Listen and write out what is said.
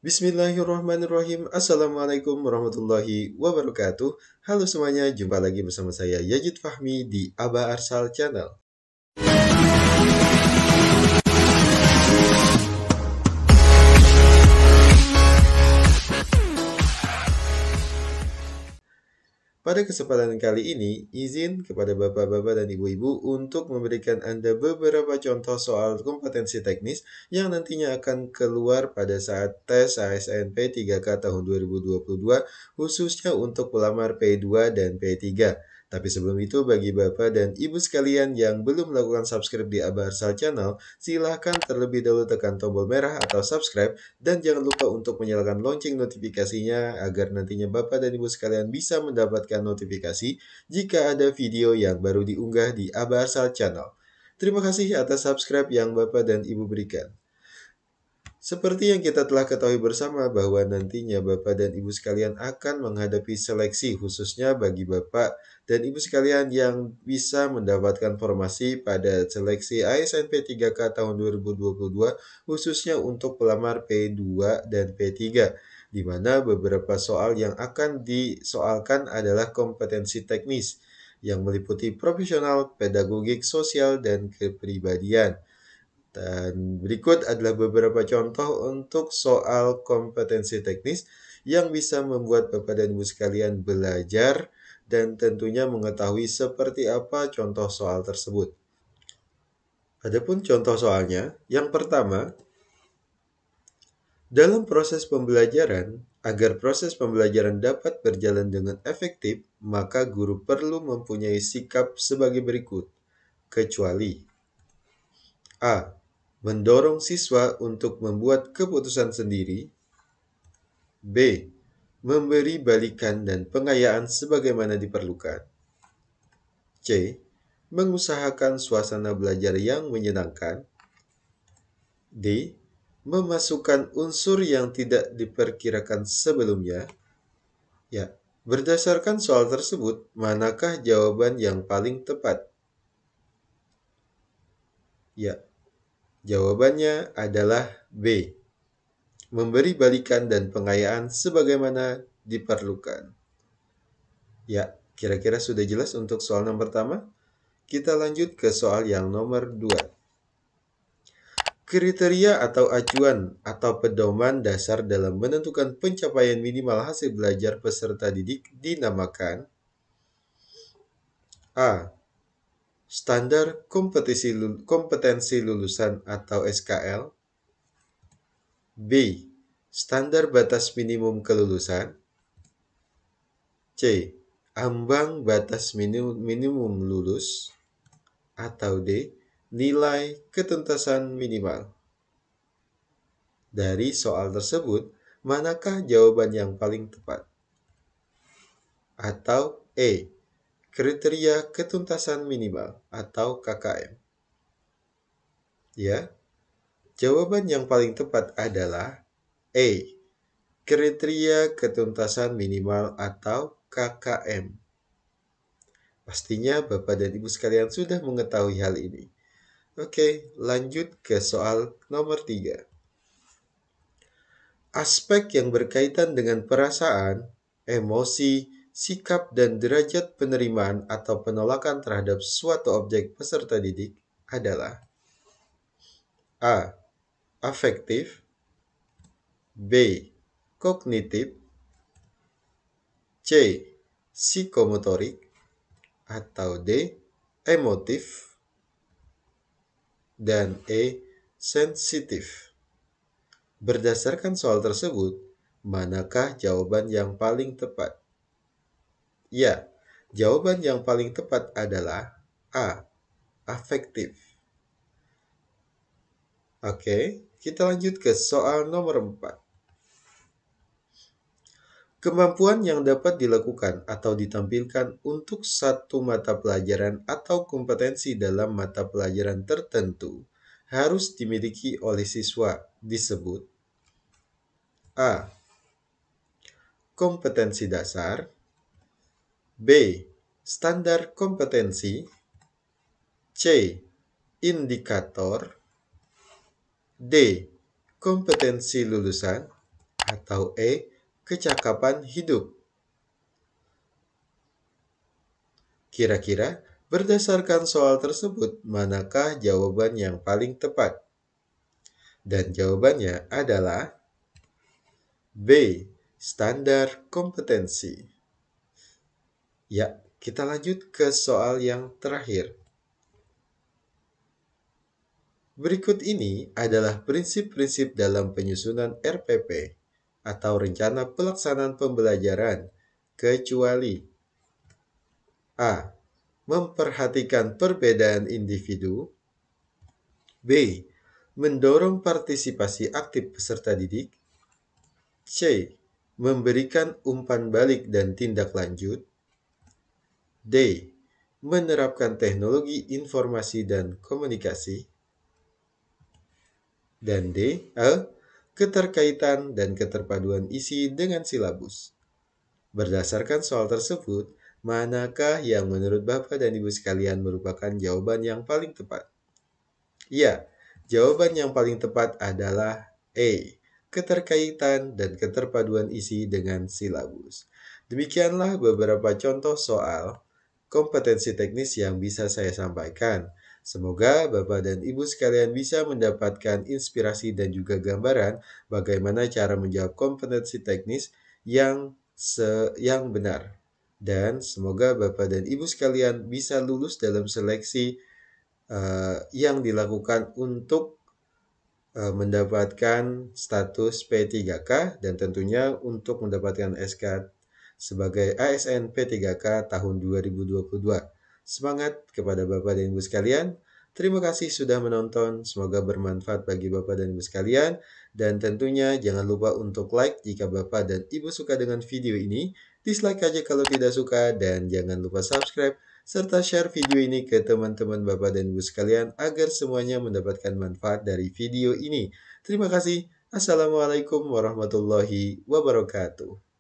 Bismillahirrahmanirrahim. Assalamualaikum warahmatullahi wabarakatuh. Halo semuanya, jumpa lagi bersama saya Yajid Fahmi di Aba Arsal Channel. Pada kesempatan kali ini, izin kepada bapak-bapak dan ibu-ibu untuk memberikan Anda beberapa contoh soal kompetensi teknis yang nantinya akan keluar pada saat tes ASN P3K tahun 2022, khususnya untuk pelamar P2 dan P3. Tapi sebelum itu, bagi Bapak dan Ibu sekalian yang belum melakukan subscribe di Aba Arsal Channel, silahkan terlebih dahulu tekan tombol merah atau subscribe, dan jangan lupa untuk menyalakan lonceng notifikasinya agar nantinya Bapak dan Ibu sekalian bisa mendapatkan notifikasi jika ada video yang baru diunggah di Aba Arsal Channel. Terima kasih atas subscribe yang Bapak dan Ibu berikan. Seperti yang kita telah ketahui bersama bahwa nantinya Bapak dan Ibu sekalian akan menghadapi seleksi khususnya bagi Bapak dan Ibu sekalian yang bisa mendapatkan formasi pada seleksi ASN P3K tahun 2022 khususnya untuk pelamar P2 dan P3, di mana beberapa soal yang akan disoalkan adalah kompetensi teknis yang meliputi profesional, pedagogik, sosial, dan kepribadian. Dan berikut adalah beberapa contoh untuk soal kompetensi teknis yang bisa membuat Bapak dan Ibu sekalian belajar dan tentunya mengetahui seperti apa contoh soal tersebut. Adapun contoh soalnya, yang pertama, dalam proses pembelajaran, agar proses pembelajaran dapat berjalan dengan efektif, maka guru perlu mempunyai sikap sebagai berikut, kecuali A. Mendorong siswa untuk membuat keputusan sendiri. B. Memberi balikan dan pengayaan sebagaimana diperlukan. C. Mengusahakan suasana belajar yang menyenangkan. D. Memasukkan unsur yang tidak diperkirakan sebelumnya. Ya, berdasarkan soal tersebut, manakah jawaban yang paling tepat? Ya, jawabannya adalah B. Memberi balikan dan pengayaan sebagaimana diperlukan. Ya, kira-kira sudah jelas untuk soal yang pertama? Kita lanjut ke soal yang nomor 2. Kriteria atau acuan atau pedoman dasar dalam menentukan pencapaian minimal hasil belajar peserta didik dinamakan A. Standar kompetensi lulusan atau SKL. B. Standar batas minimum kelulusan. C. Ambang batas minimum lulus. Atau D. Nilai ketuntasan minimal. Dari soal tersebut, manakah jawaban yang paling tepat? Atau E. Kriteria ketuntasan minimal atau KKM. Ya, jawaban yang paling tepat adalah E. Kriteria ketuntasan minimal atau KKM. Pastinya Bapak dan Ibu sekalian sudah mengetahui hal ini. Oke, lanjut ke soal nomor 3. Aspek yang berkaitan dengan perasaan, emosi, sikap, dan derajat penerimaan atau penolakan terhadap suatu objek peserta didik adalah A. Afektif. B. Kognitif. C. Psikomotorik. Atau D. Emotif. Dan E. Sensitif. Berdasarkan soal tersebut, manakah jawaban yang paling tepat? Ya, jawaban yang paling tepat adalah A. Afektif. Oke, kita lanjut ke soal nomor 4. Kemampuan yang dapat dilakukan atau ditampilkan untuk satu mata pelajaran atau kompetensi dalam mata pelajaran tertentu harus dimiliki oleh siswa disebut A. Kompetensi dasar. B. Standar kompetensi. C. Indikator. D. Kompetensi lulusan. Atau E. Kecakapan hidup? Kira-kira berdasarkan soal tersebut, manakah jawaban yang paling tepat? Dan jawabannya adalah B. Standar kompetensi. Ya, kita lanjut ke soal yang terakhir. Berikut ini adalah prinsip-prinsip dalam penyusunan RPP atau Rencana Pelaksanaan Pembelajaran, kecuali A. Memperhatikan perbedaan individu. B. Mendorong partisipasi aktif peserta didik. C. Memberikan umpan balik dan tindak lanjut. D. Menerapkan teknologi informasi dan komunikasi. Dan D. Keterkaitan dan keterpaduan isi dengan silabus. Berdasarkan soal tersebut, manakah yang menurut Bapak dan Ibu sekalian merupakan jawaban yang paling tepat? Ya, jawaban yang paling tepat adalah E. Keterkaitan dan keterpaduan isi dengan silabus. Demikianlah beberapa contoh soal kompetensi teknis yang bisa saya sampaikan. Semoga Bapak dan Ibu sekalian bisa mendapatkan inspirasi dan juga gambaran bagaimana cara menjawab kompetensi teknis yang benar. Dan semoga Bapak dan Ibu sekalian bisa lulus dalam seleksi yang dilakukan untuk mendapatkan status P3K dan tentunya untuk mendapatkan SK sebagai ASN P3K tahun 2022. Semangat kepada Bapak dan Ibu sekalian. Terima kasih sudah menonton. Semoga bermanfaat bagi Bapak dan Ibu sekalian. Dan tentunya jangan lupa untuk like jika Bapak dan Ibu suka dengan video ini. Dislike aja kalau tidak suka dan jangan lupa subscribe serta share video ini ke teman-teman Bapak dan Ibu sekalian agar semuanya mendapatkan manfaat dari video ini. Terima kasih. Assalamualaikum warahmatullahi wabarakatuh.